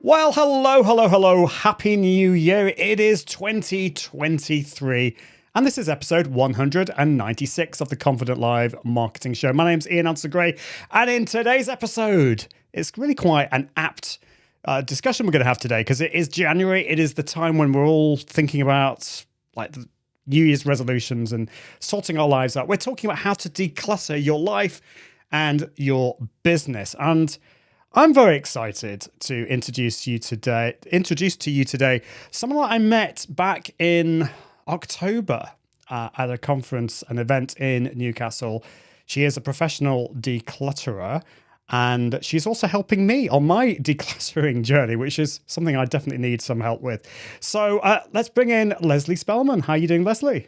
Well, hello, hello, hello. Happy New Year. It is 2023. And this is episode 196 of the Confident Live Marketing Show. My name's Ian Gray. And in today's episode, it's really quite an apt discussion we're going to have today because it is January. It is the time when we're all thinking about like the New Year's resolutions and sorting our lives out. We're talking about how to declutter your life and your business. And I'm very excited to introduce to you today someone that I met back in October at a conference, an event in Newcastle. She is a professional declutterer, and she's also helping me on my decluttering journey, which is something I definitely need some help with. So let's bring in Lesley Spellman. How are you doing, Lesley?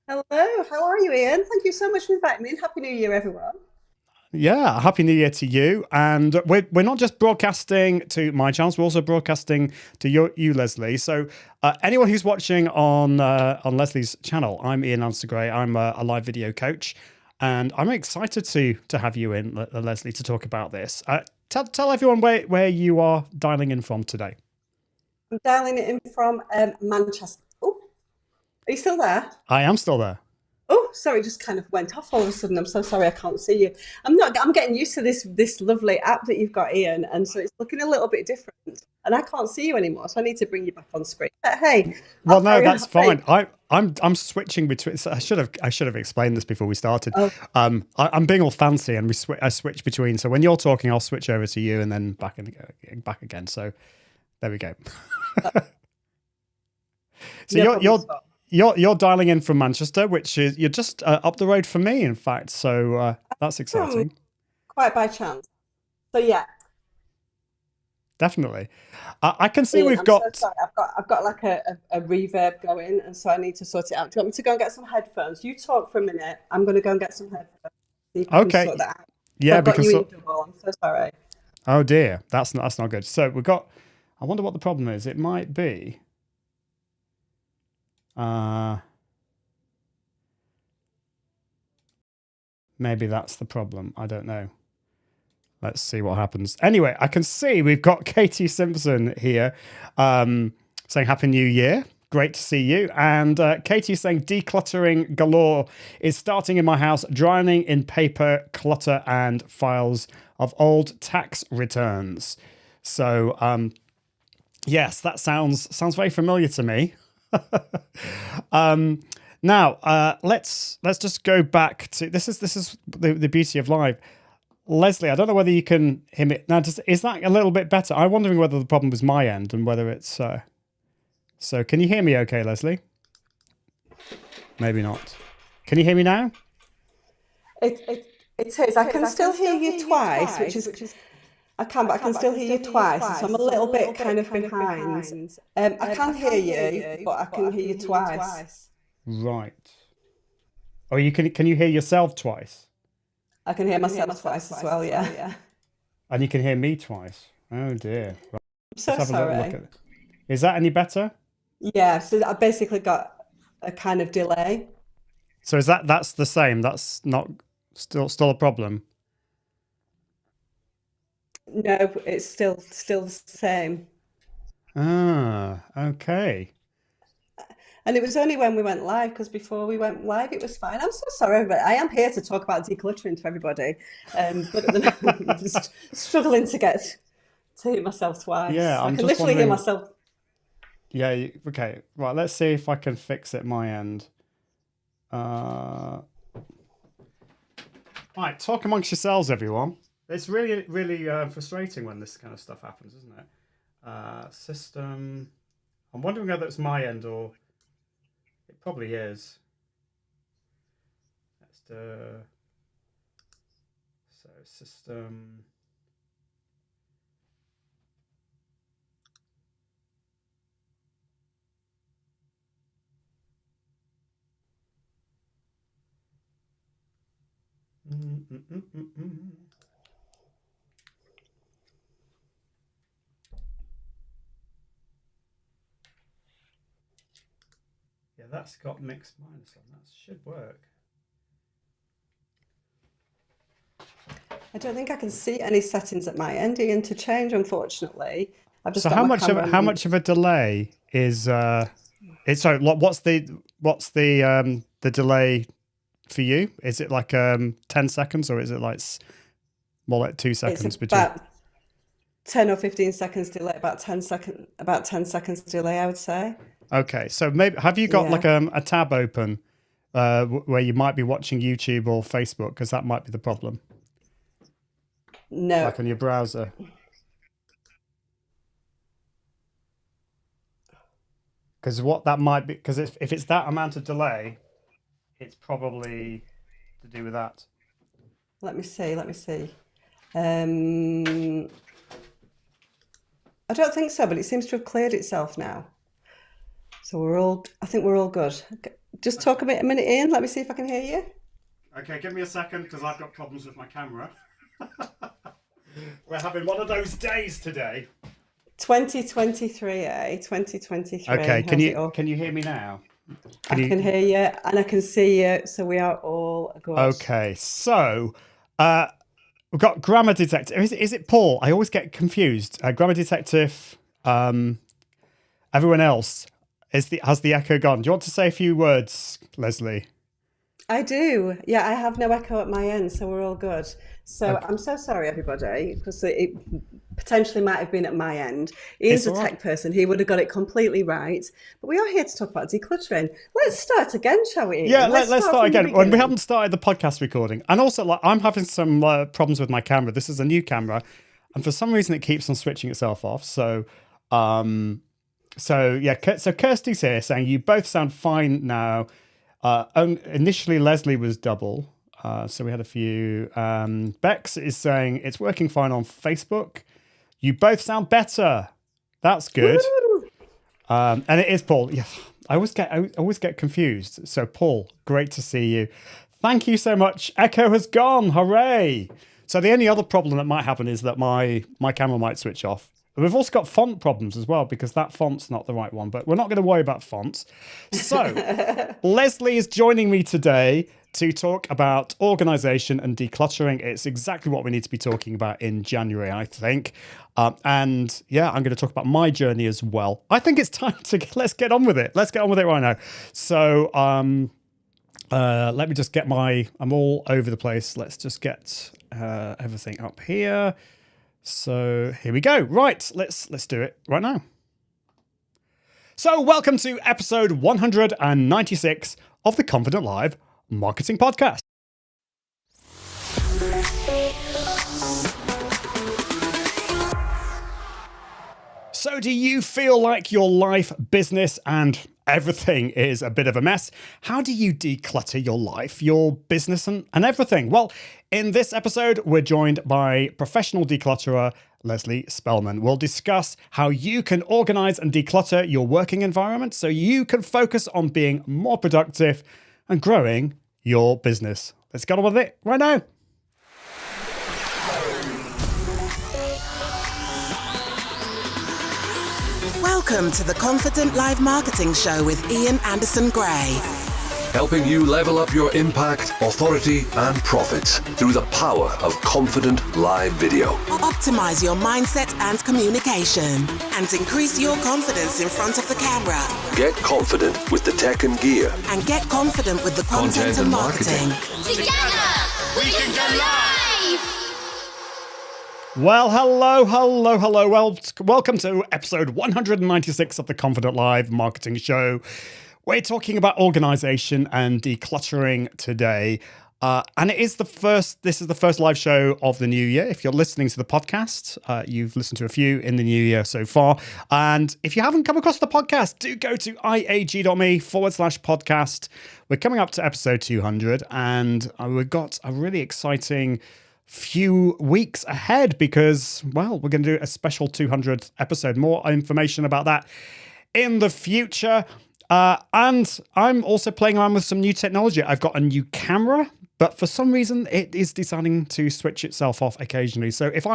Hello, how are you, Ian? Thank you so much for inviting me in. Happy New Year, everyone. Yeah, Happy New Year to you. And we're not just broadcasting to my channels, we're also broadcasting to you, Lesley. So anyone who's watching on Lesley's channel, I'm Ian Gray. I'm a live video coach, and I'm excited to have you in, Lesley, to talk about this. Tell everyone where you are dialing in from today. I'm dialing it in from Manchester. Oh, are you still there? I am still there. Oh, sorry, just kind of went off all of a sudden. I'm so sorry, I can't see you. I'm getting used to this lovely app that you've got, Ian, and so it's looking a little bit different. And I can't see you anymore, so I need to bring you back on screen. But hey, well, no, that's fine. I'm switching between. I should have explained this before we started. Oh. I'm being all fancy, and I switch between. So when you're talking, I'll switch over to you, and then back again. So there we go. So you're dialing in from Manchester, which is you're just up the road from me, in fact. So that's exciting. Quite by chance. So yeah, definitely. I can see Ian, we've got. So sorry. I've got like a reverb going, and so I need to sort it out. Do you want me to go and get some headphones? You talk for a minute. I'm going to go and get some headphones. See if I can sort that out. Yeah, I've got you in trouble. I'm so sorry. Oh dear, that's not good. So we've got. I wonder what the problem is. It might be. Maybe that's the problem. I don't know. Let's see what happens. Anyway, I can see we've got Katie Simpson here saying Happy New Year. Great to see you. And Katie saying decluttering galore is starting in my house, drowning in paper, clutter, and files of old tax returns. So yes, that sounds very familiar to me. Now let's just go back to this is the beauty of live. Lesley, I don't know whether you can hear me now. Is that a little bit better? I'm wondering whether the problem was my end and whether it's so can you hear me okay, Lesley? Maybe not. Can you hear me now? It is. I can still hear you twice, which is I can, but I can still hear you twice, so I'm a little bit kind of behind. I can hear you, but I can hear you twice. Right. Oh, can you hear yourself twice? I can hear myself twice as well, yeah. And you can hear me twice. Oh dear. Right. I'm so sorry. Is that any better? Yeah, so I basically got a kind of delay. So that's the same? That's not still a problem? No, it's still the same. Ah, okay. And it was only when we went live, because before we went live, it was fine. I'm so sorry, but I am here to talk about decluttering to everybody. But at the moment, I'm just struggling to hear myself twice. Yeah, I can literally hear myself. Yeah, okay. Right, let's see if I can fix it my end. Right, talk amongst yourselves, everyone. It's really, really frustrating when this kind of stuff happens, isn't it? System. I'm wondering whether it's my end or it probably is. Let's do so system. Yeah, that's got mixed minus on. That should work. I don't think I can see any settings at my end, Ian, to change, unfortunately. I've just So got my camera how on. much of a delay is sorry, what's the delay for you? Is it like 10 seconds, or is it like more like 2 It's seconds between? about 10 or 15 seconds delay, about 10 seconds delay, I would say. Okay, so maybe have you got like Yeah. a tab open where you might be watching YouTube or Facebook, because that might be the problem, No. like on your browser. Because what that might be, because if it's that amount of delay, it's probably to do with that. Let me see. Um, I don't think so, but it seems to have cleared itself now. So I think we're all good. Okay. Just talk a minute, Ian. Let me see if I can hear you. Okay, give me a second, because I've got problems with my camera. We're having one of those days today. 2023, eh? 2023. Okay, How's it all? can you hear me now? I can hear you and I can see you, so we are all good. Okay, so we've got Grammar Detective. Is it Paul? I always get confused. Grammar Detective, everyone else, has the echo gone? Do you want to say a few words, Lesley? I do. Yeah, I have no echo at my end, so we're all good. So Okay. I'm so sorry, everybody, because it potentially might have been at my end. Ian's It's a all tech right. person. He would have got it completely right. But we are here to talk about decluttering. Let's start again, shall we, Ian? Yeah, let's start from the again. When we beginning. haven't started the podcast recording, and also like I'm having some problems with my camera. This is a new camera, and for some reason it keeps on switching itself off. So, so Kirsty's here saying you both sound fine now. Initially, Lesley was double, so we had a few. Bex is saying it's working fine on Facebook. You both sound better. That's good. Woo! And it is Paul. Yeah, I always get confused. So Paul, great to see you. Thank you so much. Echo has gone. Hooray! So the only other problem that might happen is that my camera might switch off. We've also got font problems as well, because that font's not the right one, but we're not going to worry about fonts. So Lesley is joining me today to talk about organisation and decluttering. It's exactly what we need to be talking about in January, I think. And yeah, I'm going to talk about my journey as well. I think it's time to let's get on with it. Let's get on with it right now. So let me just get I'm all over the place. Let's just get everything up here. So here we go. Right, let's do it right now. So welcome to episode 196 of the Confident Live Marketing Podcast. So do you feel like your life, business, and everything is a bit of a mess? How do you declutter your life, your business, and everything? Well, in this episode, we're joined by professional declutterer Lesley Spellman. We'll discuss how you can organize and declutter your working environment so you can focus on being more productive and growing your business. Let's get on with it right now. Welcome to the Confident Live Marketing Show with Ian Anderson Gray. Helping you level up your impact, authority, and profits through the power of confident live video. Optimize your mindset and communication and increase your confidence in front of the camera. Get confident with the tech and gear. And get confident with the content and marketing. Together, we can go live! Well, hello. Welcome to episode 196 of the Confident Live Marketing Show. We're talking about organisation and decluttering today. And this is the first live show of the new year. If you're listening to the podcast, you've listened to a few in the new year so far. And if you haven't come across the podcast, do go to iag.me/podcast. We're coming up to episode 200, and we've got a really exciting few weeks ahead because, well, we're going to do a special 200th episode. More information about that in the future. And I'm also playing around with some new technology. I've got a new camera, but for some reason it is deciding to switch itself off occasionally. So if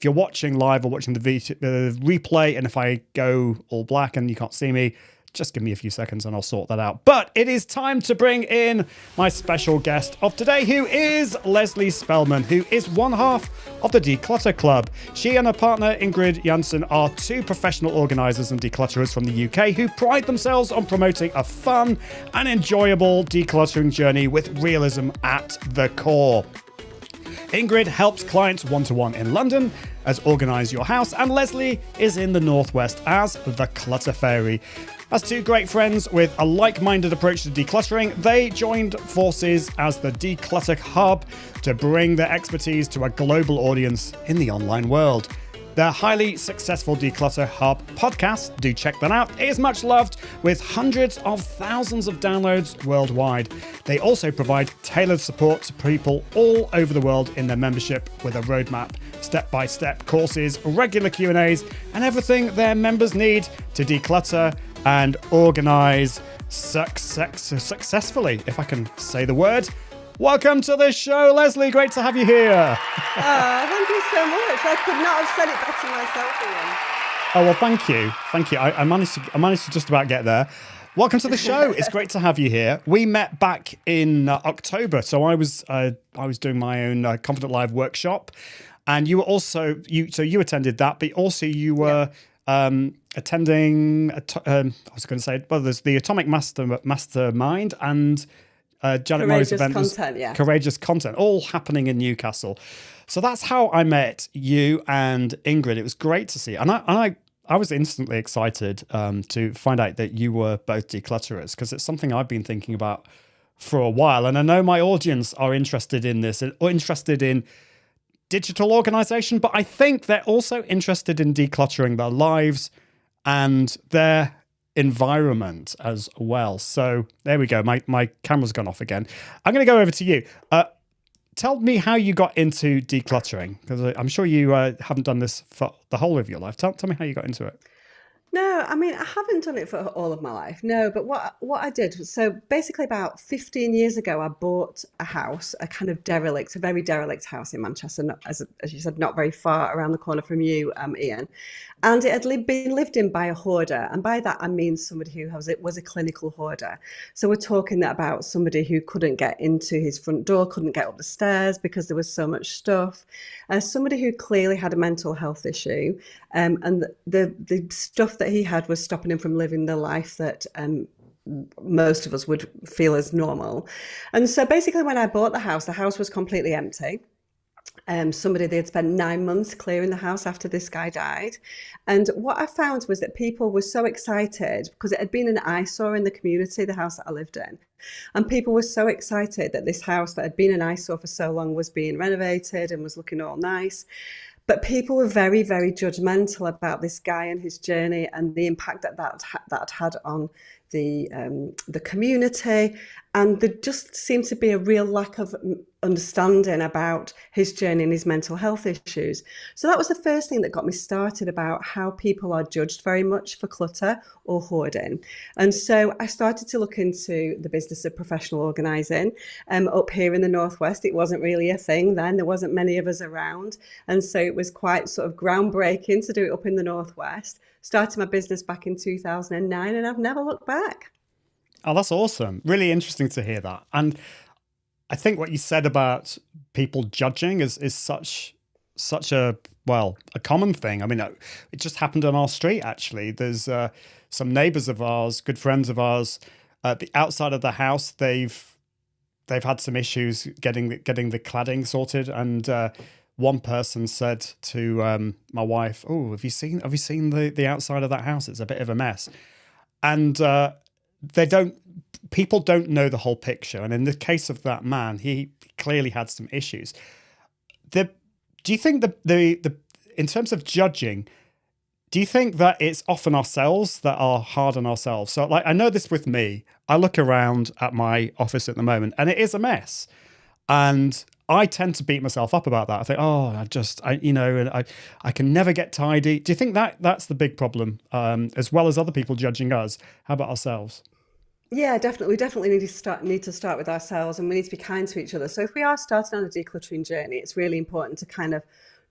you're watching live or watching the replay, and if I go all black and you can't see me, Just give me a few seconds and I'll sort that out. But it is time to bring in my special guest of today, who is Lesley Spellman, who is one half of the Declutter Club. She and her partner, Ingrid Jansen, are two professional organisers and declutterers from the UK who pride themselves on promoting a fun and enjoyable decluttering journey with realism at the core. Ingrid helps clients one-to-one in London as Organise Your House, and Lesley is in the Northwest as the Clutter Fairy. As two great friends with a like-minded approach to decluttering, they joined forces as the Declutter Hub to bring their expertise to a global audience in the online world. Their highly successful Declutter Hub podcast, do check that out, is much loved with hundreds of thousands of downloads worldwide. They also provide tailored support to people all over the world in their membership with a roadmap, step-by-step courses, regular Q&As, and everything their members need to declutter and organise successfully, if I can say the word. Welcome to the show, Lesley. Great to have you here. Thank you so much. I could not have said it better myself, Ian. Oh, well, thank you. Thank you. I managed to just about get there. Welcome to the show. It's great to have you here. We met back in October. So I was doing my own Confident Live workshop, and you were also you attended that, but also you were attending. I was going to say, well, there's the Atomic Mastermind and Janet Murray's event, Courageous Content, all happening in Newcastle. So that's how I met you and Ingrid. It was great to see, and I was instantly excited to find out that you were both declutterers, because it's something I've been thinking about for a while, and I know my audience are interested in this, or interested in digital organization, but I think they're also interested in decluttering their lives and their environment as well. So there we go. My camera's gone off again. I'm going to go over to you. Tell me how you got into decluttering, because I'm sure you haven't done this for the whole of your life. Tell me how you got into it. No, I mean, I haven't done it for all of my life. No, but what I did was, so basically about 15 years ago, I bought a house, a kind of a very derelict house in Manchester, as you said, not very far around the corner from you, Ian. And it had been lived in by a hoarder. And by that, I mean somebody who was a clinical hoarder. So we're talking about somebody who couldn't get into his front door, couldn't get up the stairs because there was so much stuff. Somebody who clearly had a mental health issue. And the stuff that he had was stopping him from living the life that most of us would feel as normal. And so basically when I bought the house was completely empty. They had spent 9 months clearing the house after this guy died. And what I found was that people were so excited because it had been an eyesore in the community, the house that I lived in. And people were so excited that this house that had been an eyesore for so long was being renovated and was looking all nice. But people were very, very judgmental about this guy and his journey and the impact that had on the community. And there just seemed to be a real lack of understanding about his journey and his mental health issues. So that was the first thing that got me started about how people are judged very much for clutter or hoarding. And so I started to look into the business of professional organising. Up here in the Northwest, it wasn't really a thing then. There wasn't many of us around. And so it was quite sort of groundbreaking to do it up in the Northwest. Started my business back in 2009 and I've never looked back. Oh, that's awesome. Really interesting to hear that. And I think what you said about people judging is such a common thing. I mean, it just happened on our street, actually. There's some neighbours of ours, good friends of ours, the outside of the house, they've had some issues getting the cladding sorted. And one person said to my wife, "Oh, have you seen the outside of that house? It's a bit of a mess." And people don't know the whole picture. And in the case of that man, he clearly had some issues. Do you think in terms of judging, do you think that it's often ourselves that are hard on ourselves? So like, I know this with me, I look around at my office at the moment and it is a mess. And I tend to beat myself up about that. I think, I can never get tidy. Do you think that's the big problem, as well as other people judging us? How about ourselves? Yeah, definitely. We definitely need to start with ourselves, and we need to be kind to each other. So if we are starting on a decluttering journey, it's really important to kind of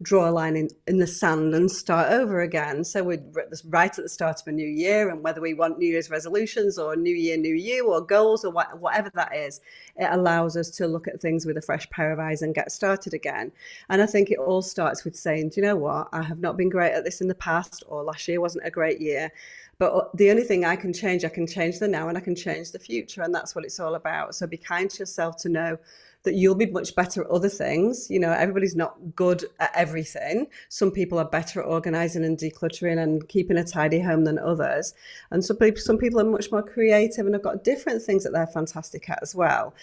draw a line in the sand and start over again. So we're right at the start of a new year, and whether we want New Year's resolutions or New Year, New You, or goals, or whatever that is, it allows us to look at things with a fresh pair of eyes and get started again. And I think it all starts with saying, do you know what? I have not been great at this in the past, or last year wasn't a great year. But the only thing I can change the now, and I can change the future. And that's what it's all about. So be kind to yourself to know that you'll be much better at other things. You know, everybody's not good at everything. Some people are better at organising and decluttering and keeping a tidy home than others. And some people are much more creative and have got different things that they're fantastic at as well.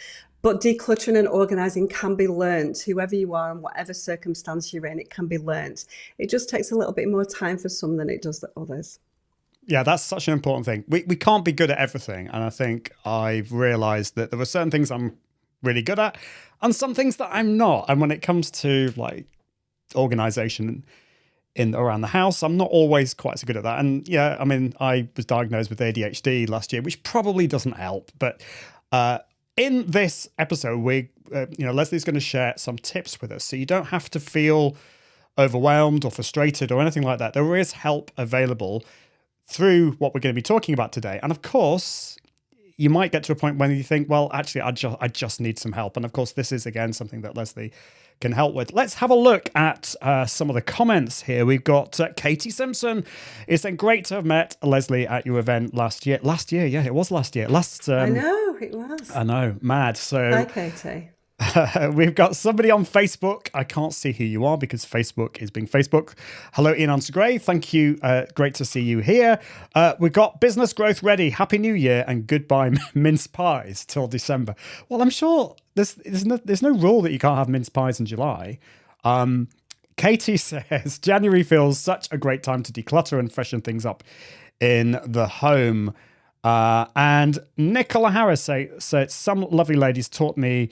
But decluttering and organising can be learnt. Whoever you are and whatever circumstance you're in, it can be learnt. It just takes a little bit more time for some than it does for others. Yeah, that's such an important thing. We can't be good at everything. And I think I've realised that there are certain things I'm really good at and some things that I'm not. And when it comes to like organisation in around the house, I'm not always quite so good at that. And yeah, I mean, I was diagnosed with ADHD last year, which probably doesn't help. But in this episode, Lesley's going to share some tips with us, so you don't have to feel overwhelmed or frustrated or anything like that. There is help available through what we're going to be talking about today. And of course, you might get to a point when you think, well, actually, I just need some help. And of course, this is, again, something that Lesley can help with. Let's have a look at some of the comments here. We've got Katie Simpson. It's saying, great to have met Lesley at your event last year. Last year, yeah, it was last year. I know, it was. I know, mad. So, hi, Katie. We've got somebody on Facebook. I can't see who you are because Facebook is being Facebook. Hello, Ian Answer Gray. Thank you. Great to see you here. We've got Business Growth Ready. Happy New Year and goodbye mince pies till December. Well, I'm sure there's no rule that you can't have mince pies in July. Katie says, January feels such a great time to declutter and freshen things up in the home. And Nicola Harris said, some lovely ladies taught me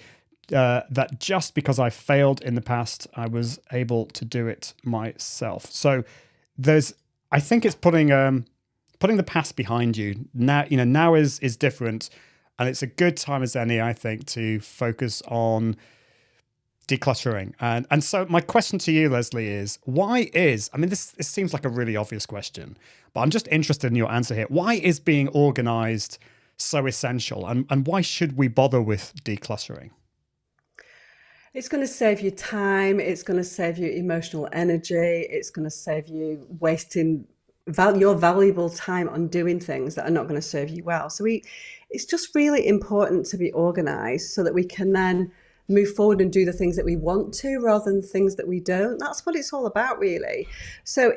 that just because I failed in the past, I was able to do it myself. So I think it's putting the past behind you. Now is different, and it's a good time as any, I think, to focus on decluttering. And so my question to you, Lesley, is this seems like a really obvious question, but I'm just interested in your answer here. Why is being organized so essential, and why should we bother with decluttering? It's going to save you time. It's going to save you emotional energy. It's going to save you wasting your valuable time on doing things that are not going to serve you well. So it's just really important to be organized so that we can then move forward and do the things that we want to rather than things that we don't. That's what it's all about, really. So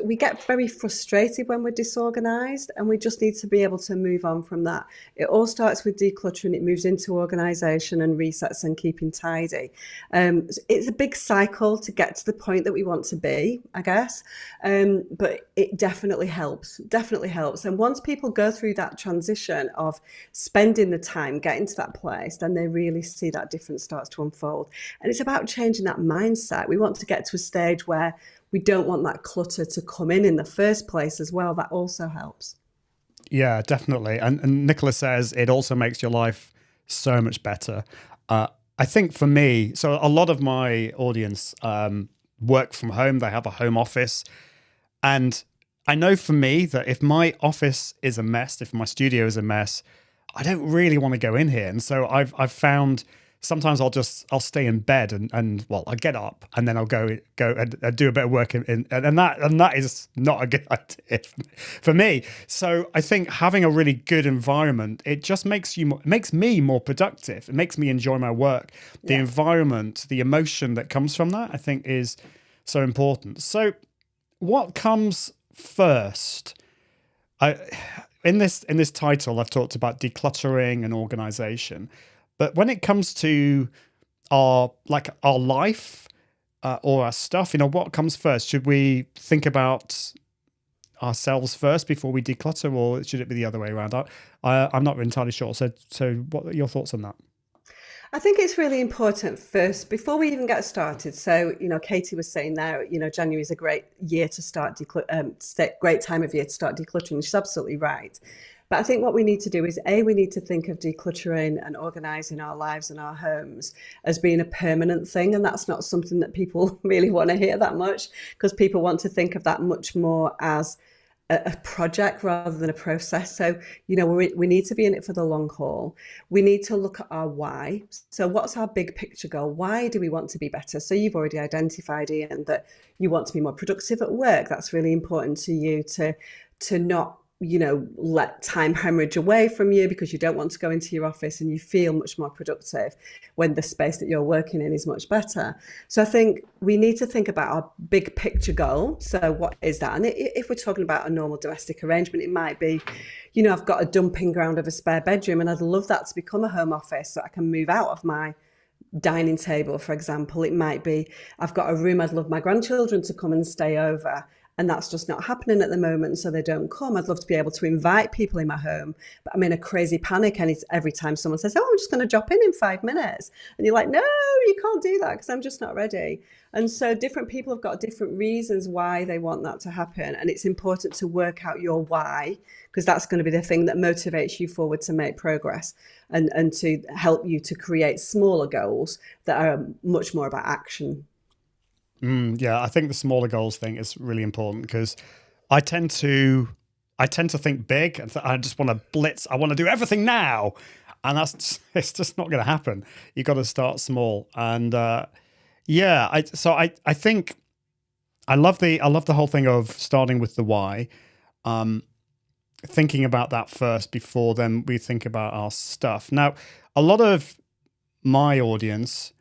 we get very frustrated when we're disorganized, and we just need to be able to move on from that. It all starts with decluttering. It moves into organization and resets and keeping tidy. It's a big cycle to get to the point that we want to be, I guess. But it definitely helps. And once people go through that transition of spending the time getting to that place, then they really see that difference starts to unfold. And it's about changing that mindset. We want to get to a stage where we don't want that clutter to come in the first place as well. That also helps. Yeah, definitely. And Nicola says it also makes your life so much better. I think for me, so a lot of my audience work from home. They have a home office. And I know for me that if my office is a mess, if my studio is a mess, I don't really want to go in here. And so I've found sometimes I'll stay in bed and I get up and then I'll go and do a bit of work and that is not a good idea for me. So I think having a really good environment, it just makes me more productive. It makes me enjoy my work. The environment, the emotion that comes from that, I think is so important. So what comes first? In this title, I've talked about decluttering and organization. But when it comes to our life or our stuff, what comes first? Should we think about ourselves first before we declutter, or should it be the other way around? I'm not entirely sure. So what are your thoughts on that? I think it's really important first, before we even get started. So, Katie was saying there, January is a great year to start great time of year to start decluttering. She's absolutely right. But I think what we need to do is, we need to think of decluttering and organising our lives and our homes as being a permanent thing. And that's not something that people really want to hear that much, because people want to think of that much more as a project rather than a process. So, we need to be in it for the long haul. We need to look at our why. So what's our big picture goal? Why do we want to be better? So you've already identified, Ian, that you want to be more productive at work. That's really important to you, to not let time hemorrhage away from you, because you don't want to go into your office, and you feel much more productive when the space that you're working in is much better. So I think we need to think about our big picture goal. So what is that? And if we're talking about a normal domestic arrangement, it might be, I've got a dumping ground of a spare bedroom, and I'd love that to become a home office so I can move out of my dining table, for example. It might be, I've got a room I'd love my grandchildren to come and stay over, and that's just not happening at the moment, so they don't come. I'd love to be able to invite people in my home, but I'm in a crazy panic, and it's every time someone says, I'm just going to drop in 5 minutes. And you're like, no, you can't do that, because I'm just not ready. And so different people have got different reasons why they want that to happen. And it's important to work out your why, because that's going to be the thing that motivates you forward to make progress, and to help you to create smaller goals that are much more about action. Yeah, I think the smaller goals thing is really important, because I tend to think big, and I just want to blitz. I want to do everything now, and it's just not going to happen. You got to start small, and I think I love the whole thing of starting with the why, thinking about that first before then we think about our stuff. Now, a lot of my audience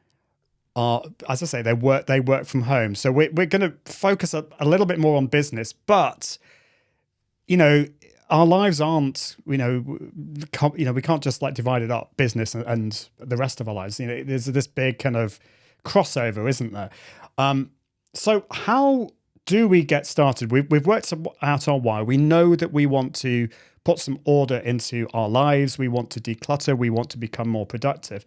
are, as I say, they work from home. So we're going to focus a little bit more on business, but our lives aren't, we can't just like divide it up, business and the rest of our lives. There's this big kind of crossover, isn't there? So how do we get started? We've worked out our why. We know that we want to put some order into our lives. We want to declutter. We want to become more productive.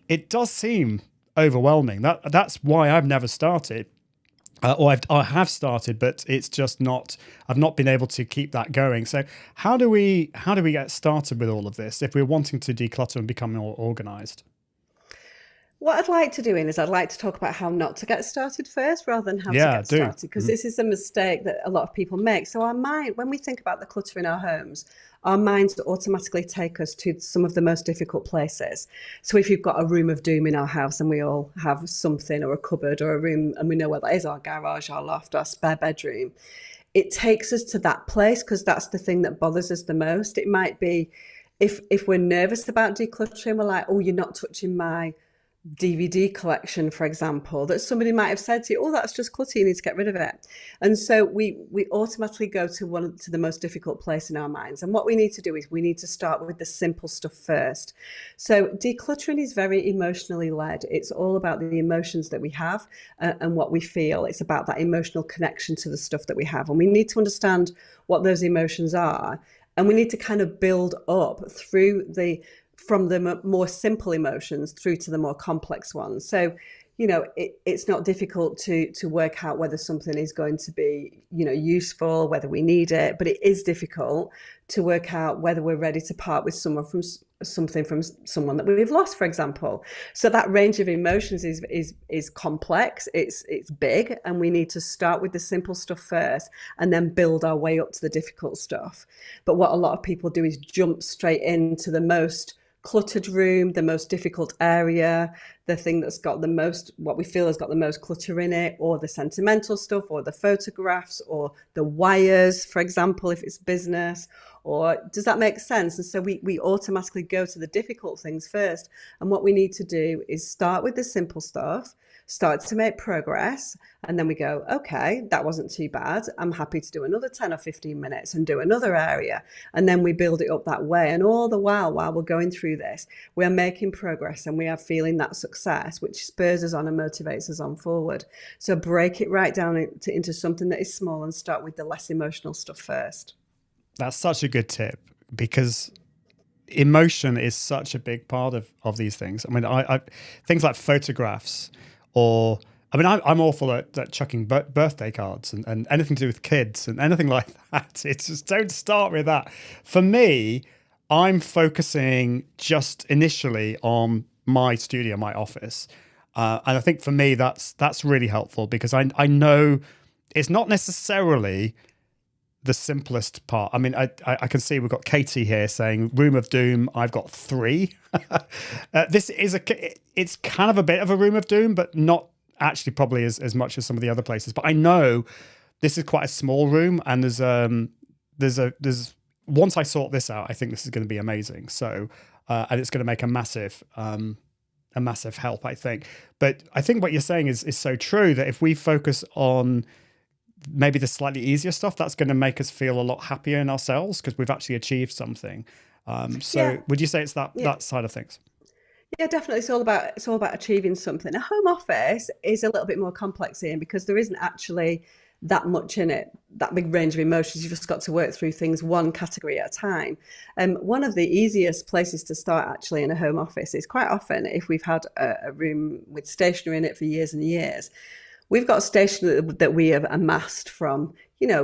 It does seem overwhelming. That's why I've never started, I have started, but it's just not. I've not been able to keep that going. So how do we get started with all of this if we're wanting to declutter and become more organised? What I'd like to do is I'd like to talk about how not to get started first, rather than how to get started, because this is a mistake that a lot of people make. So our mind, when we think about the clutter in our homes, our minds automatically take us to some of the most difficult places. So if you've got a room of doom in our house, and we all have something, or a cupboard or a room, and we know where that is, our garage, our loft, our spare bedroom, it takes us to that place, because that's the thing that bothers us the most. It might be if we're nervous about decluttering, we're like, oh, you're not touching my DVD collection, for example, that somebody might have said to you, oh, that's just clutter, you need to get rid of it. And so we automatically go to the most difficult place in our minds. And what we need to do is we need to start with the simple stuff first. So decluttering is very emotionally led. It's all about the emotions that we have and what we feel. It's about that emotional connection to the stuff that we have. And we need to understand what those emotions are. And we need to kind of build up from the more simple emotions through to the more complex ones. So, it's not difficult to work out whether something is going to be, useful, whether we need it, but it is difficult to work out whether we're ready to part with something from someone that we've lost, for example. So that range of emotions is complex, it's big, and we need to start with the simple stuff first and then build our way up to the difficult stuff. But what a lot of people do is jump straight into the most cluttered room, the most difficult area, the thing that's got the most, what we feel has got the most clutter in it, or the sentimental stuff, or the photographs, or the wires, for example, if it's business. Or does that make sense? And so we automatically go to the difficult things first. And what we need to do is start with the simple stuff, start to make progress, and then we go, okay, that wasn't too bad. I'm happy to do another 10 or 15 minutes and do another area. And then we build it up that way. And all the while we're going through this, we are making progress, and we are feeling that success, which spurs us on and motivates us on forward. So break it right down into something that is small, and start with the less emotional stuff first. That's such a good tip, because emotion is such a big part of these things. I mean, I things like photographs or I mean, I'm awful at chucking birthday cards and anything to do with kids and anything like that. It's just, don't start with that. For me, I'm focusing just initially on my studio, my office. And I think for me, that's really helpful because I know it's not necessarily the simplest part. I mean, I can see we've got Katie here saying room of doom. I've got 3. This is it's kind of a bit of a room of doom, but not actually probably as much as some of the other places. But I know this is quite a small room, and there's once I sort this out, I think this is going to be amazing. So and it's going to make a massive help, I think. But I think what you're saying is so true, that if we focus on maybe the slightly easier stuff, that's going to make us feel a lot happier in ourselves because we've actually achieved something. Would you say it's that side of things? Yeah, definitely. It's all about achieving something. A home office is a little bit more complex here because there isn't actually that much in it, that big range of emotions. You've just got to work through things one category at a time. One of the easiest places to start actually in a home office is quite often if we've had a room with stationery in it for years and years. We've got stationery that we have amassed from,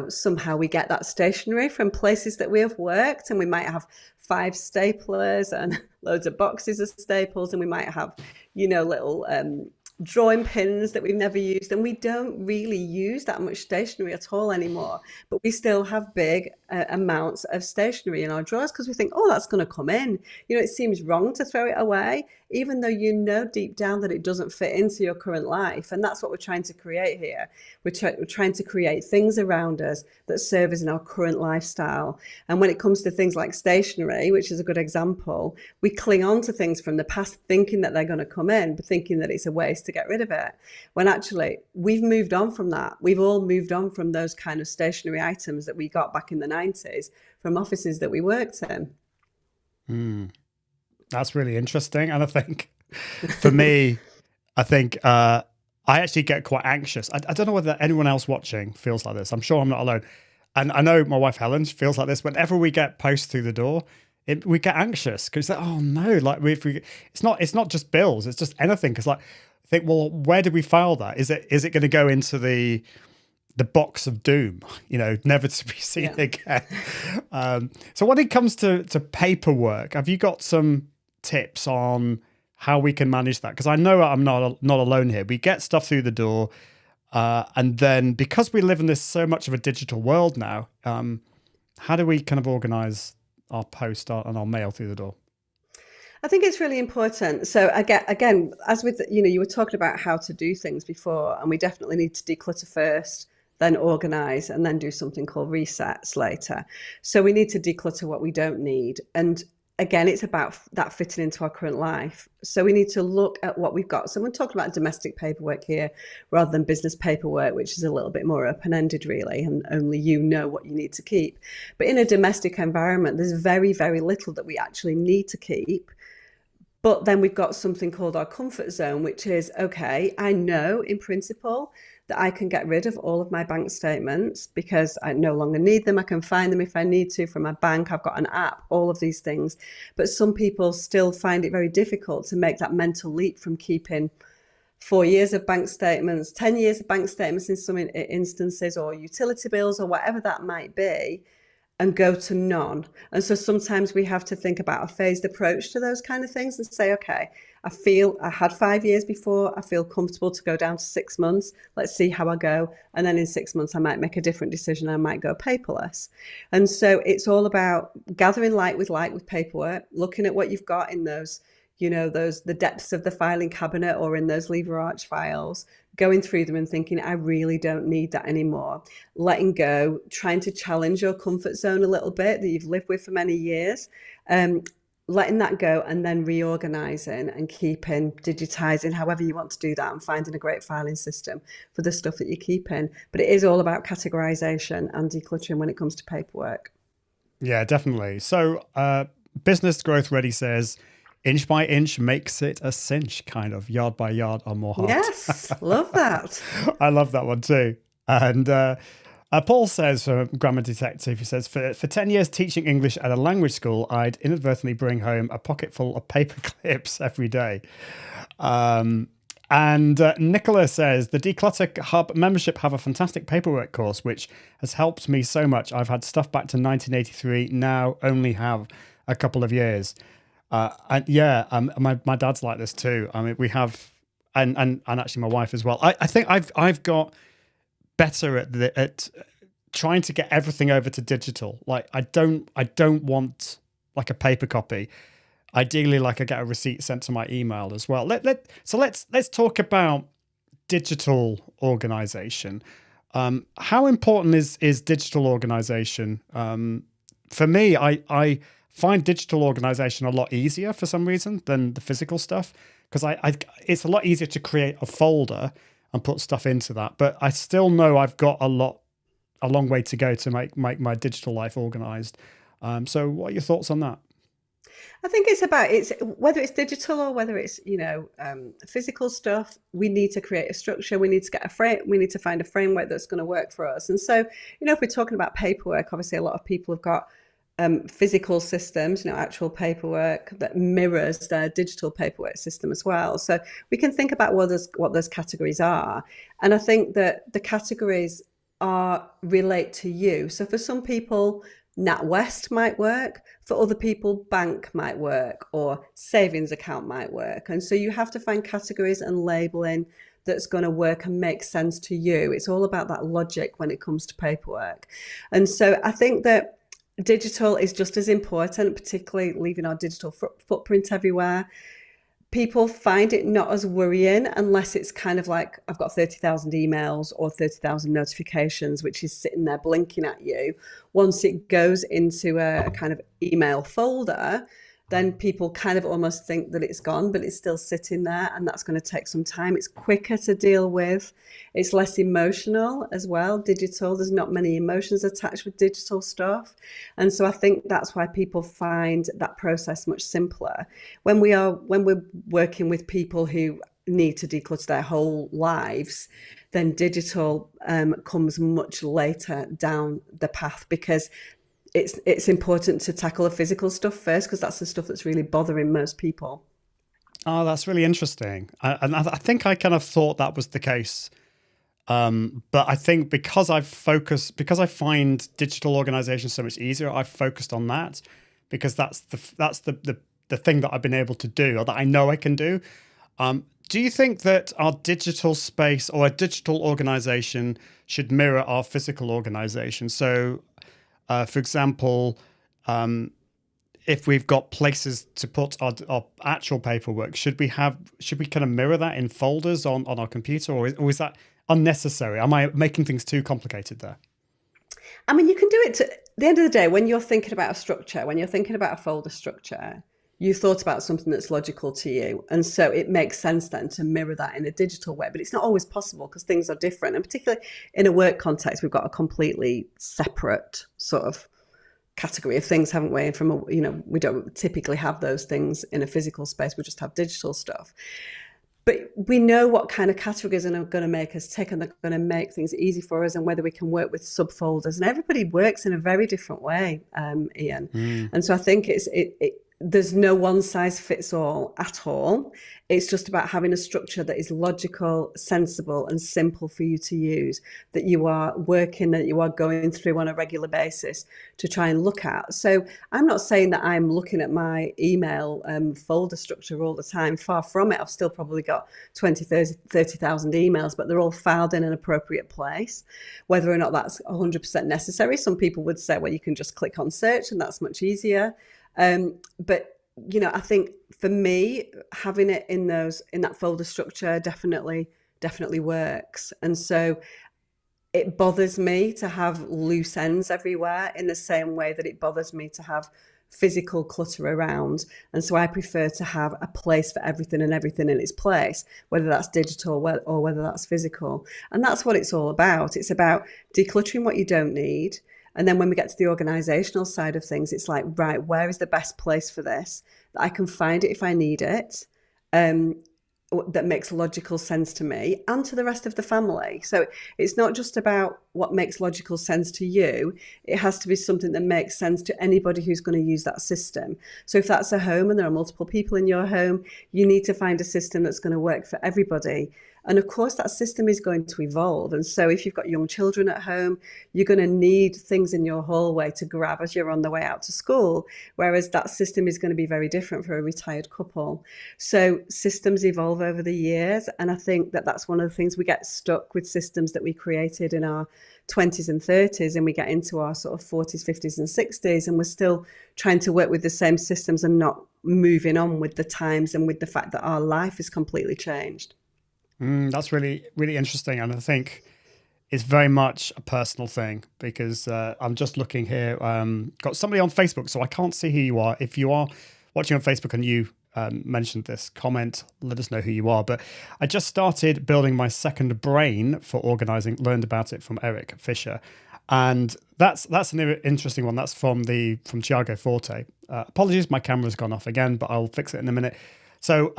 somehow we get that stationery from places that we have worked, and we might have 5 staplers and loads of boxes of staples, and we might have, little drawing pins that we've never used, and we don't really use that much stationery at all anymore, but we still have big amounts of stationery in our drawers because we think, oh, that's going to come in. It seems wrong to throw it away, even though you know deep down that it doesn't fit into your current life. And that's what we're trying to create here. We're trying to create things around us that serve us in our current lifestyle. And when it comes to things like stationery, which is a good example, we cling on to things from the past thinking that they're going to come in, but thinking that it's a waste to get rid of it, when actually we've moved on from that. We've all moved on from those kind of stationery items that we got back in the 90s from offices that we worked in. That's really interesting. And I think for me, I actually get quite anxious. I don't know whether anyone else watching feels like this. I'm sure I'm not alone. And I know my wife Helen feels like this. Whenever we get post through the door, we get anxious because oh no, like it's not just bills, it's just anything. Because I think, well, where did we file that? Is it going to go into the box of doom, never to be seen again? So when it comes to paperwork, have you got some tips on how we can manage that? Because I know I'm not alone here. We get stuff through the door, and then because we live in this so much of a digital world now, how do we kind of organize our post and our mail through the door? I think it's really important. So again, as with, you were talking about how to do things before, and we definitely need to declutter first, then organize, and then do something called resets later. So we need to declutter what we don't need. And again, it's about that fitting into our current life. So we need to look at what we've got. So we're talking about domestic paperwork here rather than business paperwork, which is a little bit more open-ended really, and only you know what you need to keep. But in a domestic environment, there's very, very little that we actually need to keep. But then we've got something called our comfort zone, which is, okay, I know in principle that I can get rid of all of my bank statements because I no longer need them. I can find them if I need to from my bank. I've got an app, all of these things. But some people still find it very difficult to make that mental leap from keeping 4 years of bank statements, 10 years of bank statements in some instances, or utility bills or whatever that might be, and go to none. And so sometimes we have to think about a phased approach to those kind of things and say, okay, I feel I had 5 years before, I feel comfortable to go down to 6 months. Let's see how I go. And then in 6 months, I might make a different decision. I might go paperless. And so it's all about gathering light with paperwork, looking at what you've got in those, the depths of the filing cabinet or in those lever arch files, going through them and thinking, I really don't need that anymore. Letting go, trying to challenge your comfort zone a little bit that you've lived with for many years, letting that go, and then reorganizing and keeping, digitizing, however you want to do that, and finding a great filing system for the stuff that you're keeping. But it is all about categorization and decluttering when it comes to paperwork. Yeah, definitely. So Business Growth Ready says, inch by inch makes it a cinch, kind of. Yard by yard are more hard. Yes, love that. I love that one too. And Paul says, from Grammar Detective, he says, for 10 years teaching English at a language school, I'd inadvertently bring home a pocket full of paper clips every day. And Nicola says, the Declutter Hub membership have a fantastic paperwork course, which has helped me so much. I've had stuff back to 1983, now only have a couple of years. And yeah, my dad's like this too. I mean, we have, and actually my wife as well. I think I've got better at trying to get everything over to digital. Like I don't want like a paper copy. Ideally, like I get a receipt sent to my email as well. So let's talk about digital organization. How important is digital organization? For me, I find digital organization a lot easier for some reason than the physical stuff, because it's a lot easier to create a folder and put stuff into that. But I still know I've got a long way to go to make my digital life organized. So what are your thoughts on that? I think it's whether it's digital or whether it's physical stuff. We need to create a structure. We need to get a frame. We need to find a framework that's going to work for us. And so, if we're talking about paperwork, obviously a lot of people have got physical systems, actual paperwork that mirrors their digital paperwork system as well. So we can think about what those categories are. And I think that the categories relate to you. So for some people, NatWest might work. For other people, bank might work, or savings account might work. And so you have to find categories and labeling that's going to work and make sense to you. It's all about that logic when it comes to paperwork. And so I think that digital is just as important, particularly leaving our digital footprint everywhere. People find it not as worrying unless it's kind of like, I've got 30,000 emails or 30,000 notifications, which is sitting there blinking at you. Once it goes into a kind of email folder, then people kind of almost think that it's gone, but it's still sitting there, and that's going to take some time. It's quicker to deal with. It's less emotional as well. Digital, there's not many emotions attached with digital stuff. And so I think that's why people find that process much simpler. When we're working with people who need to declutter their whole lives, then digital comes much later down the path, because it's important to tackle the physical stuff first, because that's the stuff that's really bothering most people. Oh, that's really interesting. And I think I kind of thought that was the case. But I think because I find digital organization so much easier, I've focused on that, because that's the thing that I've been able to do, or that I know I can do. Do you think that our digital space or a digital organization should mirror our physical organization? So, for example, if we've got places to put our actual paperwork, should we kind of mirror that in folders on our computer, or is that unnecessary? Am I making things too complicated there? I mean, you can do it at the end of the day. When you're thinking about a structure, when you're thinking about a folder structure, you thought about something that's logical to you. And so it makes sense then to mirror that in a digital way. But it's not always possible, because things are different. And particularly in a work context, we've got a completely separate sort of category of things, haven't we? And we don't typically have those things in a physical space. We just have digital stuff. But we know what kind of categories are going to make us tick, and they're going to make things easy for us, and whether we can work with subfolders. And everybody works in a very different way, Ian. And so I think there's no one size fits all at all. It's just about having a structure that is logical, sensible, and simple for you to use, that you are working, that you are going through on a regular basis to try and look at. So I'm not saying that I'm looking at my email folder structure all the time. Far from it. I've still probably got 20, 30,000 emails, but they're all filed in an appropriate place. Whether or not that's 100% necessary, some people would say, well, you can just click on search and that's much easier. But I think for me, having it in that folder structure definitely works. And so it bothers me to have loose ends everywhere, in the same way that it bothers me to have physical clutter around. And so I prefer to have a place for everything, and everything in its place, whether that's digital or whether that's physical. And that's what it's all about. It's about decluttering what you don't need. And then when we get to the organizational side of things, it's like, right, where is the best place for this? That I can find it if I need it. that makes logical sense to me and to the rest of the family. So it's not just about what makes logical sense to you. It has to be something that makes sense to anybody who's going to use that system. So if that's a home and there are multiple people in your home, you need to find a system that's going to work for everybody. And of course, that system is going to evolve. And so if you've got young children at home, you're going to need things in your hallway to grab as you're on the way out to school, whereas that system is going to be very different for a retired couple. So systems evolve over the years. And I think that that's one of the things we get stuck with systems that we created in our 20s and 30s, and we get into our sort of 40s, 50s and 60s, and we're still trying to work with the same systems and not moving on with the times and with the fact that our life is completely changed. That's really, really interesting. And I think it's very much a personal thing because I'm just looking here. Got somebody on Facebook, so I can't see who you are. If you are watching on Facebook and you mentioned this, comment, let us know who you are. But I just started building my second brain for organizing, learned about it from Eric Fisher. And that's an interesting one. That's from Tiago Forte. Apologies, my camera's gone off again, but I'll fix it in a minute. So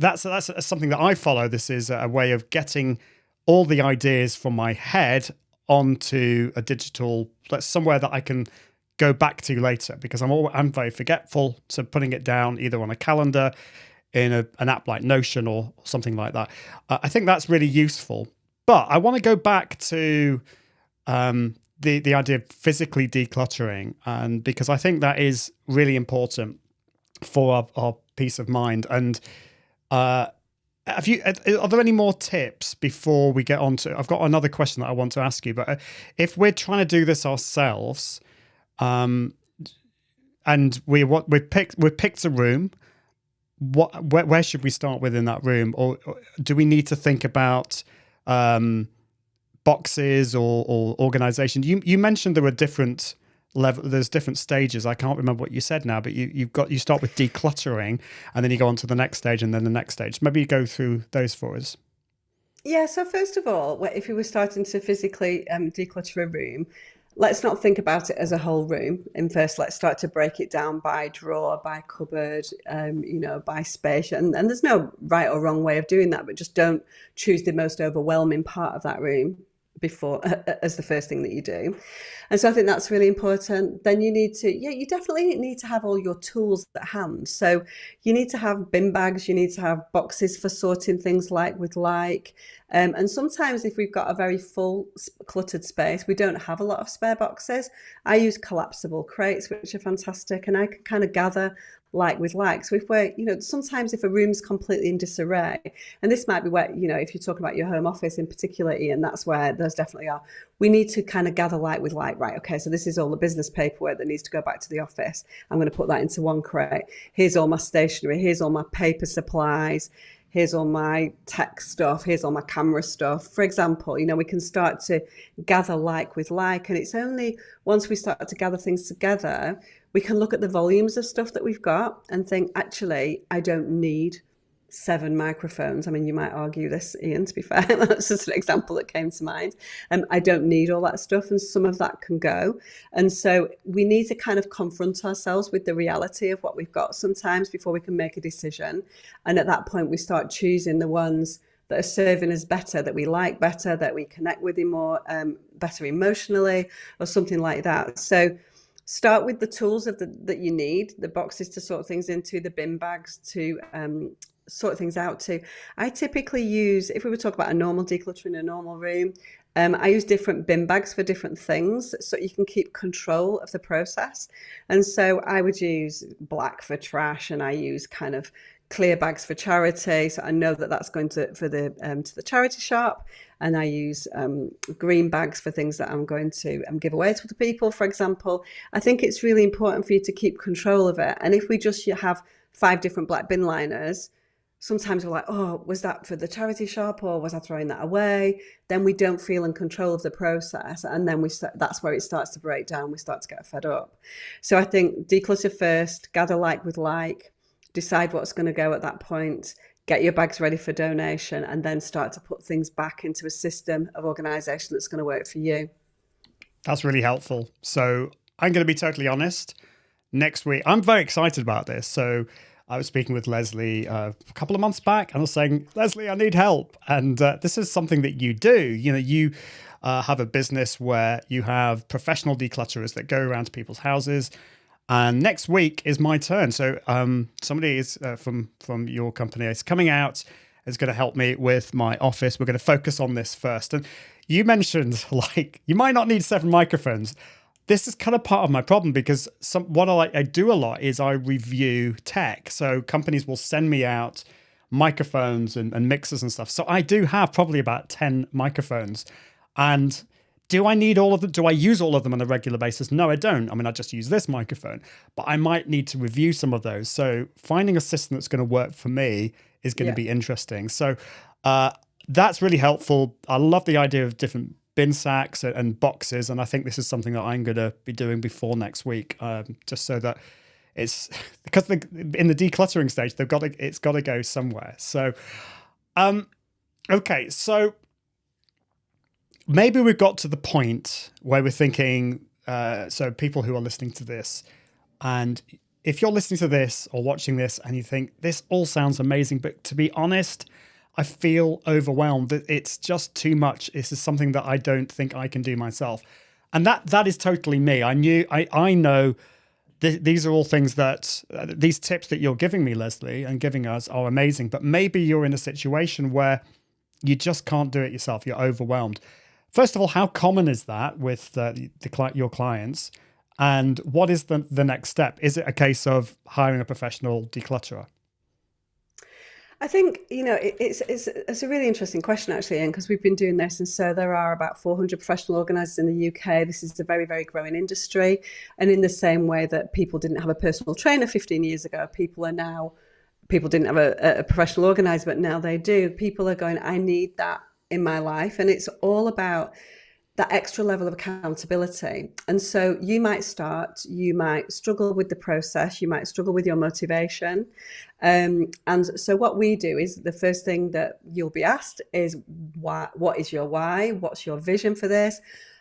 that's something that I follow. This is a way of getting all the ideas from my head onto a digital, somewhere that I can go back to later, because I'm very forgetful. So putting it down either on a calendar, in an app like Notion or something like that, I think that's really useful. But I want to go back to the idea of physically decluttering, and because I think that is really important for our peace of mind. And are there any more tips before we get on to? I've got another question that I want to ask you, but if we're trying to do this ourselves, and we've picked a room, where should we start within that room, or do we need to think about boxes or organization? You mentioned there were different there's different stages. I can't remember what you said now, but you start with decluttering and then you go on to the next stage and then the next stage. Maybe you go through those for us. Yeah, so first of all, if you were starting to physically declutter a room, let's not think about it as a whole room. And first, let's start to break it down by drawer, by cupboard, by space. And there's no right or wrong way of doing that, but just don't choose the most overwhelming part of that room before as the first thing that you do. And so I think that's really important. Then you definitely need to have all your tools at hand. So you need to have bin bags, you need to have boxes for sorting things and sometimes if we've got a very full cluttered space, we don't have a lot of spare boxes. I use collapsible crates, which are fantastic, and I can kind of gather like with like. So sometimes if a room's completely in disarray, and this might be where, if you're talking about your home office in particular, Ian, that's where those definitely are. We need to kind of gather like with like, right, okay, so this is all the business paperwork that needs to go back to the office. I'm going to put that into one crate. Here's all my stationery. Here's all my paper supplies. Here's all my tech stuff. Here's all my camera stuff. For example, we can start to gather like with like, and it's only once we start to gather things together, we can look at the volumes of stuff that we've got and think, actually, I don't need 7 microphones. I mean, you might argue this, Ian, to be fair. That's just an example that came to mind. I don't need all that stuff, and some of that can go. And so we need to kind of confront ourselves with the reality of what we've got sometimes before we can make a decision. And at that point, we start choosing the ones that are serving us better, that we like better, that we connect with more better emotionally, or something like that. So start with the tools that you need, the boxes to sort things into, the bin bags to sort things out to. I typically use, if we were talking about a normal decluttering, a normal room, I use different bin bags for different things so you can keep control of the process. And so I would use black for trash, and I use kind of clear bags for charity. So I know that that's going to the charity shop. And I use green bags for things that I'm going to give away to other people, for example. I think it's really important for you to keep control of it. And if we just have 5 different black bin liners, sometimes we're like, oh, was that for the charity shop, or was I throwing that away? Then we don't feel in control of the process. And then that's where it starts to break down. We start to get fed up. So I think declutter first, gather like with like, decide what's going to go at that point, get your bags ready for donation, and then start to put things back into a system of organisation that's going to work for you. That's really helpful. So I'm going to be totally honest. Next week, I'm very excited about this. So I was speaking with Lesley a couple of months back, and I was saying, Lesley, I need help. And this is something that you do. You have a business where you have professional declutterers that go around to people's houses. And next week is my turn. So somebody is from your company is coming out, is going to help me with my office. We're going to focus on this first. And you mentioned, like, you might not need 7 microphones. This is kind of part of my problem, because what I do a lot is I review tech. So companies will send me out microphones and mixers and stuff. So I do have probably about 10 microphones. And do I need all of them? Do I use all of them on a regular basis? No, I don't. I mean, I just use this microphone, but I might need to review some of those. So finding a system that's going to work for me is going to be interesting. So that's really helpful. I love the idea of different bin sacks and boxes. And I think this is something that I'm going to be doing before next week, just so that it's, because in the decluttering stage, it's got to go somewhere. So, okay. So maybe we've got to the point where we're thinking, so people who are listening to this, and if you're listening to this or watching this and you think this all sounds amazing, but to be honest, I feel overwhelmed. It's just too much. This is something that I don't think I can do myself. And that is totally me. I know these are all things that, these tips that you're giving me, Lesley, and giving us are amazing. But maybe you're in a situation where you just can't do it yourself. You're overwhelmed. First of all, how common is that with your clients? And what is the next step? Is it a case of hiring a professional declutterer? I think, it's a really interesting question, actually, Ian, because we've been doing this. And so there are about 400 professional organisers in the UK. This is a very, very growing industry. And in the same way that people didn't have a personal trainer 15 years ago, people didn't have a professional organiser, but now they do. People are going, I need that in my life. And it's all about that extra level of accountability. And so you might struggle with the process, you might struggle with your motivation. And so what we do is, the first thing that you'll be asked is, what is your why? What's your vision for this?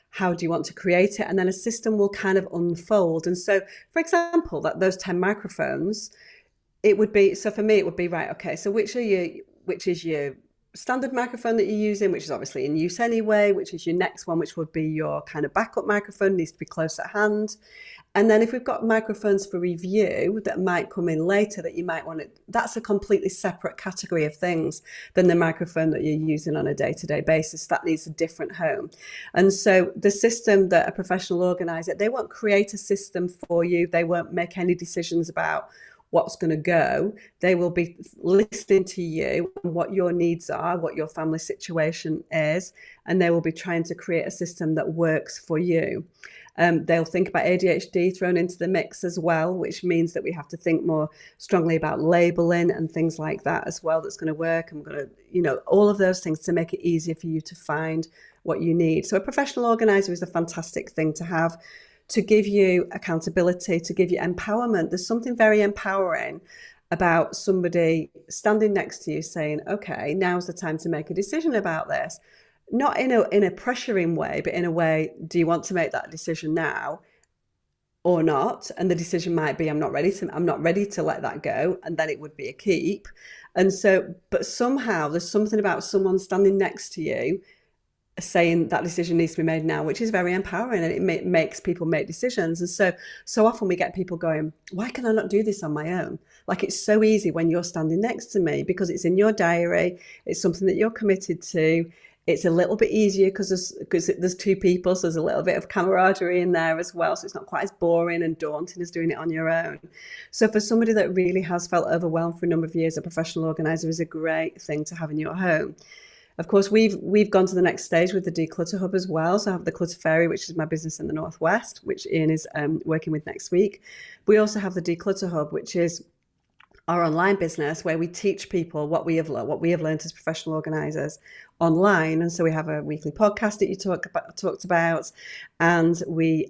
How do you want to create it? And then a system will kind of unfold. And so, for example, those 10 microphones, so for me, it would be, right, okay, so which is your standard microphone that you're using, which is obviously in use anyway, which is your next one, which would be your kind of backup microphone, needs to be close at hand. And then if we've got microphones for review that might come in later that you might want to, that's a completely separate category of things than the microphone that you're using on a day-to-day basis. That needs a different home. And so the system that a professional organizer, they won't create a system for you. They won't make any decisions about what's going to go. They will be listening to you and what your needs are, what your family situation is, and they will be trying to create a system that works for you. They'll think about ADHD thrown into the mix as well, which means that we have to think more strongly about labeling and things like that as well. That's going to work. I'm going to, all of those things to make it easier for you to find what you need. So a professional organizer is a fantastic thing to have, to give you accountability, to give you empowerment. There's something very empowering about somebody standing next to you saying, okay, now's the time to make a decision about this. Not in a pressuring way, but in a way, do you want to make that decision now or not? And the decision might be, I'm not ready to let that go. And then it would be a keep. And so, but somehow there's something about someone standing next to you saying that decision needs to be made now, which is very empowering, and it makes people make decisions. And so often we get people going, why can I not do this on my own? Like, it's so easy when you're standing next to me, because it's in your diary, it's something that you're committed to. It's a little bit easier because there's 2 people, so there's a little bit of camaraderie in there as well. So it's not quite as boring and daunting as doing it on your own. So for somebody that really has felt overwhelmed for a number of years, a professional organizer is a great thing to have in your home. Of course, we've gone to the next stage with the Declutter Hub as well. So I have the Clutter Fairy, which is my business in the Northwest, which Ian is working with next week. We also have the Declutter Hub, which is our online business where we teach people what we have learned as professional organisers online. And so we have a weekly podcast that you talked about, and we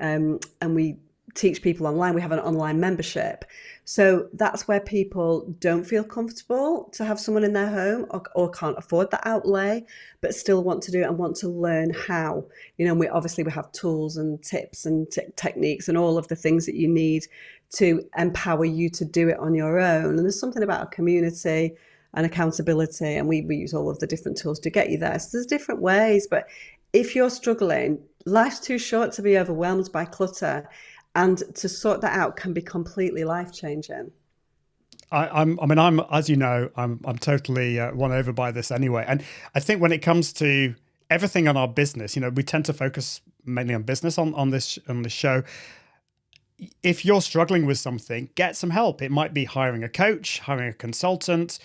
teach people online. We have an online membership. So that's where people don't feel comfortable to have someone in their home or can't afford that outlay, but still want to do it and want to learn how. We have tools and tips and techniques and all of the things that you need to empower you to do it on your own. And there's something about a community and accountability, and we use all of the different tools to get you there. So there's different ways, but if you're struggling, life's too short to be overwhelmed by clutter, and to sort that out can be completely life-changing. I'm as you know, I'm totally won over by this anyway. And I think when it comes to everything on our business, we tend to focus mainly on business on this show. If you're struggling with something, get some help. It might be hiring a coach, hiring a consultant.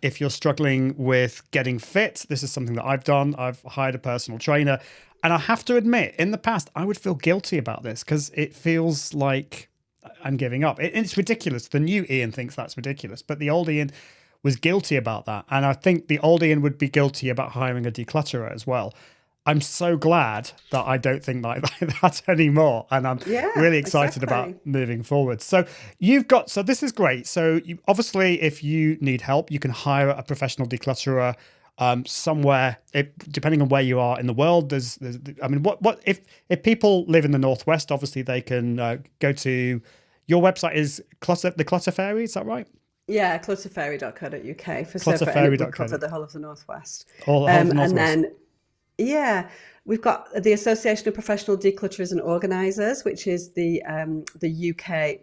If you're struggling with getting fit, this is something that I've done. I've hired a personal trainer. And I have to admit, in the past, I would feel guilty about this because it feels like I'm giving up. It's ridiculous. The new Ian thinks that's ridiculous, but the old Ian was guilty about that. And I think the old Ian would be guilty about hiring a declutterer as well. I'm so glad that I don't think like that anymore. And I'm really excited about moving forward. So this is great. So obviously, if you need help, you can hire a professional declutterer somewhere, depending on where you are in the world. What if people live in the Northwest, obviously they can go to your website is the Clutter Fairy, is that right? Yeah, clutterfairy.co.uk for clutterfairy.co. cover the whole of the Northwest. All of the Northwest. And then we've got the Association of Professional Declutterers and Organisers, which is the UK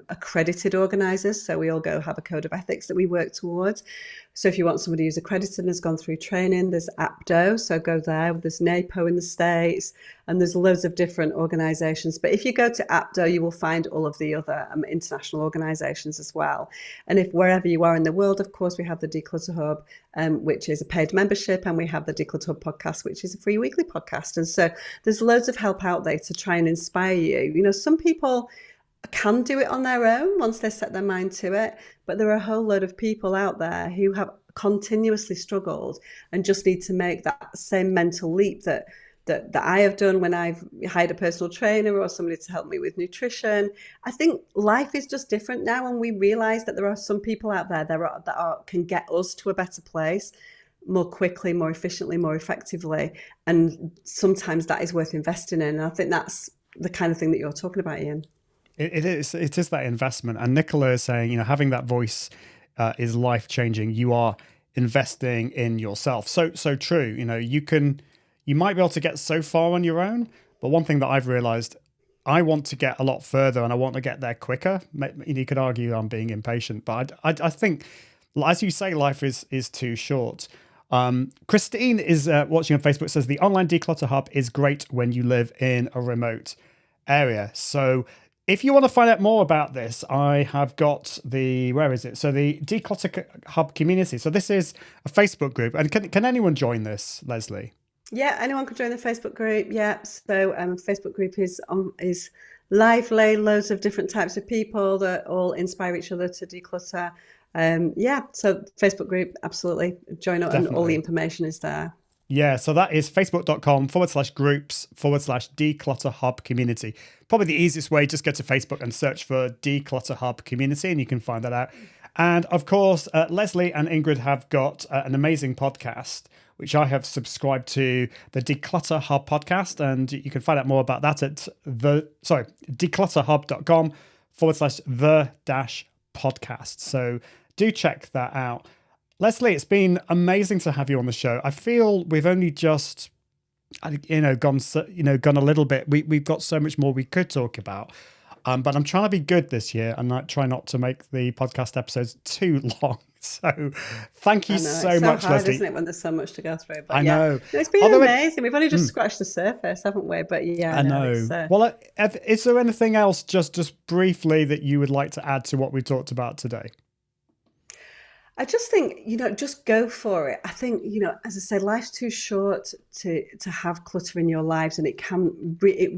accredited organisers. So we all have a code of ethics that we work towards. So if you want somebody who's accredited and has gone through training, there's APDO, so go there. There's NAPO in the States, and there's loads of different organisations. But if you go to APDO, you will find all of the other international organisations as well. And if wherever you are in the world, of course, we have the Declutter Hub, which is a paid membership, and we have the Declutter Hub podcast, which is a free weekly podcast. And so there's loads of help out there to try and inspire you. Some people can do it on their own once they set their mind to it, but there are a whole load of people out there who have continuously struggled and just need to make that same mental leap that I have done when I've hired a personal trainer or somebody to help me with nutrition. I think life is just different now, and we realize that there are some people out there that can get us to a better place more quickly, more efficiently, more effectively, and sometimes that is worth investing in. And I think that's the kind of thing that you're talking about, Ian. It is that investment. And Nicola is saying, having that voice is life-changing. You are investing in yourself. So true. You might be able to get so far on your own, but one thing that I've realized, I want to get a lot further and I want to get there quicker. You could argue I'm being impatient, but I think, as you say, life is too short. Christine is watching on Facebook, says the online Declutter Hub is great when you live in a remote area. So if you want to find out more about this, I have got where is it? So the Declutter Hub community. So this is a Facebook group. And can anyone join this, Lesley? Yeah, anyone can join the Facebook group. Yeah. So Facebook group is lively, loads of different types of people that all inspire each other to declutter. So Facebook group, absolutely. Join up. Definitely. And all the information is there. Yeah, so that is facebook.com/groups/Declutter Hub community. Probably the easiest way, just go to Facebook and search for Declutter Hub community and you can find that out. And of course, Lesley and Ingrid have got an amazing podcast, which I have subscribed to, the Declutter Hub podcast. And you can find out more about that at declutterhub.com/the-podcast. So do check that out. Lesley, it's been amazing to have you on the show. I feel we've only just, gone a little bit. We've got so much more we could talk about, but I'm trying to be good this year and try not to make the podcast episodes too long. So thank you so much, hard, Lesley. Isn't it, when there's so much to go through? But I know. It's been amazing. We've only just scratched the surface, haven't we? But yeah, I know. Well, is there anything else, just briefly, that you would like to add to what we talked about today? I just think, just go for it. I think, as I say, life's too short to have clutter in your lives, and it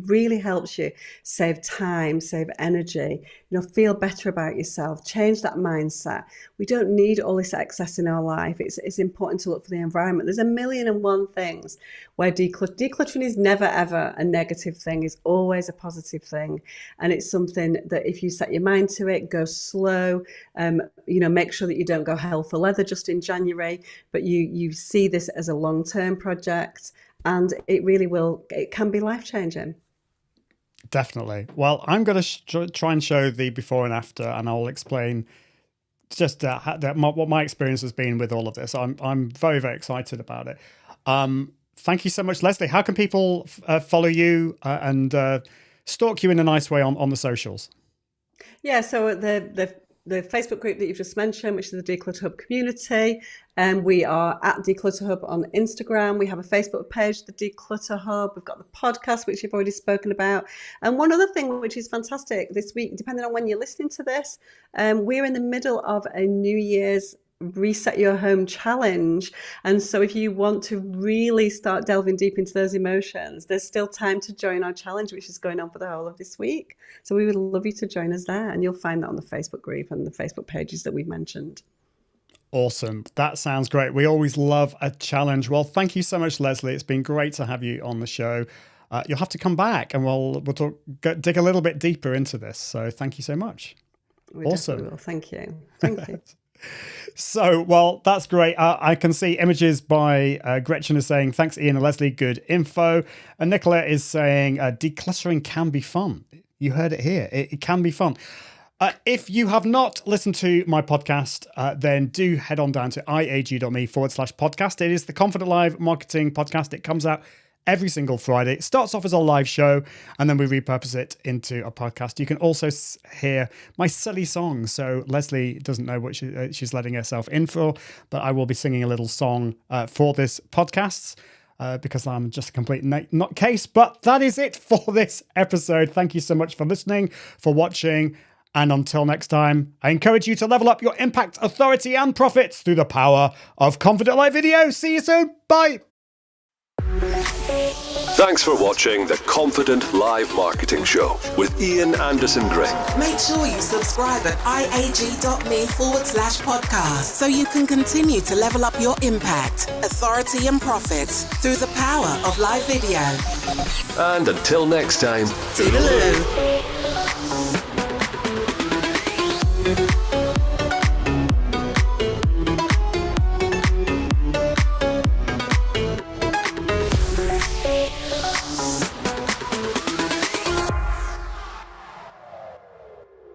really helps you save time, save energy, feel better about yourself, change that mindset. We don't need all this excess in our life. It's important to look for the environment. There's 1,000,001 things where decluttering is never, ever a negative thing. It's always a positive thing. And it's something that if you set your mind to it, go slow, make sure that you don't go hell for leather just in January, but you see this as a long-term project, and it can be life-changing. Definitely. Well, I'm going to try and show the before and after, and I'll explain just what my experience has been with all of this. I'm very, very excited about it. Thank you so much, Lesley. How can people follow you and stalk you in a nice way on the socials? Yeah, so the Facebook group that you've just mentioned, which is the Declutter Hub community, and we are at Declutter Hub on Instagram. We have a Facebook page, the Declutter Hub. We've got the podcast, which you've already spoken about. And one other thing, which is fantastic this week, depending on when you're listening to this, we're in the middle of a New Year's Reset Your Home challenge. And so if you want to really start delving deep into those emotions, there's still time to join our challenge, which is going on for the whole of this week. So we would love you to join us there, and you'll find that on the Facebook group and the Facebook pages that we've mentioned. Awesome. That sounds great. We always love a challenge. Well, thank you so much, Lesley. It's been great to have you on the show. You'll have to come back and we'll dig a little bit deeper into this. So thank you so much. Awesome. Will. Thank you. Thank you. So, well, that's great. I can see images by Gretchen is saying, thanks, Ian and Lesley. Good info. And Nicola is saying, decluttering can be fun. You heard it here. It can be fun. If you have not listened to my podcast, then do head on down to iag.me/podcast. It is the Confident Live Marketing Podcast. It comes out every single Friday. It starts off as a live show, and then we repurpose it into a podcast. You can also hear my silly songs. So Lesley doesn't know what she's letting herself in for, but I will be singing a little song for this podcast. Because I'm just a complete nutcase. But that is it for this episode. Thank you so much for listening, for watching. And until next time, I encourage you to level up your impact, authority, and profits through the power of Confident Live Video. See you soon. Bye. Thanks for watching the Confident Live Marketing Show with Ian Anderson Gray. Make sure you subscribe at iag.me/podcast so you can continue to level up your impact, authority, and profits through the power of live video. And until next time, Toodaloo.